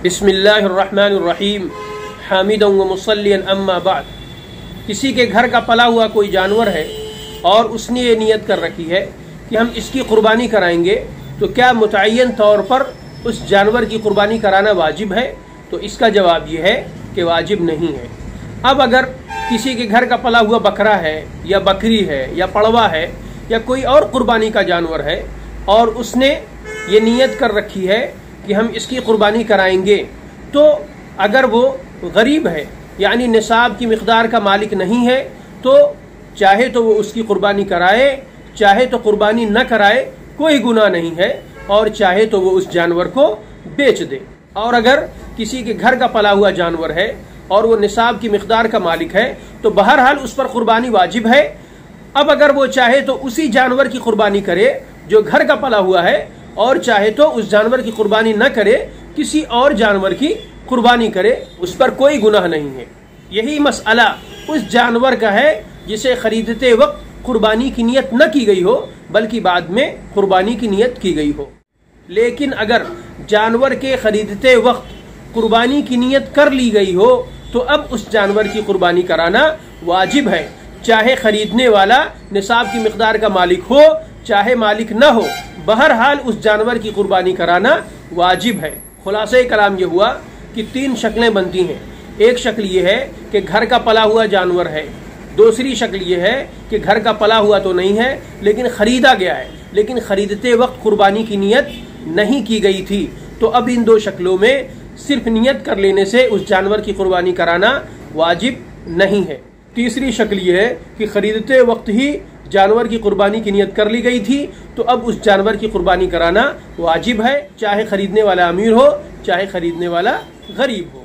बिस्मिल्लाहिर्रहमानिर्रहीम हामिदन व मुसल्लियन अम्मा बाद। किसी के घर का पला हुआ कोई जानवर है और उसने ये नियत कर रखी है कि हम इसकी कुर्बानी कराएंगे, तो क्या मुतय्यन तौर पर उस जानवर की कुर्बानी कराना वाजिब है? तो इसका जवाब ये है कि वाजिब नहीं है। अब अगर किसी के घर का पला हुआ बकरा है या बकरी है या पड़वा है या कोई और कुर्बानी का जानवर है और उसने ये नियत कर रखी है कि हम इसकी कुर्बानी कराएंगे, तो अगर वो गरीब है यानी निसाब की मिकदार का मालिक नहीं है, तो चाहे तो वो उसकी कुर्बानी कराए, चाहे तो कुर्बानी न कराए, कोई गुनाह नहीं है, और चाहे तो वो उस जानवर को बेच दे। और अगर किसी के घर का पला हुआ जानवर है और वो निसाब की मिकदार का मालिक है, तो बहरहाल उस पर कुर्बानी वाजिब है। अब अगर वो चाहे तो उसी जानवर की कुर्बानी करे जो घर का पला हुआ है, और चाहे तो उस जानवर की कुर्बानी न करे, किसी और जानवर की कुर्बानी करे, उस पर कोई गुनाह नहीं है। यही मसला उस जानवर का है जिसे खरीदते वक्त कुर्बानी की नियत न की गई हो, बल्कि बाद में कुर्बानी की नियत की गई हो। लेकिन अगर जानवर के खरीदते वक्त कुर्बानी की नियत कर ली गई हो, तो अब उस जानवर की कुर्बानी कराना वाजिब है, चाहे खरीदने वाला निसाब की मिकदार का मालिक हो, चाहे मालिक न हो, बहरहाल उस जानवर की कुर्बानी कराना वाजिब है। खुलासा कलाम ये हुआ कि तीन शक्लें बनती हैं। एक शक्ल ये है कि घर का पला हुआ जानवर है, दूसरी शक्ल ये है कि घर का पला हुआ तो नहीं है लेकिन खरीदा गया है, लेकिन खरीदते वक्त कुर्बानी की नियत नहीं की गई थी। तो अब इन दो शक्लों में सिर्फ नियत कर लेने से उस जानवर की कुर्बानी कराना वाजिब नहीं है। तीसरी शक्ल ये है कि खरीदते वक्त ही जानवर की कुर्बानी की नियत कर ली गई थी, तो अब उस जानवर की कुर्बानी कराना वाजिब है, चाहे खरीदने वाला अमीर हो, चाहे खरीदने वाला गरीब हो।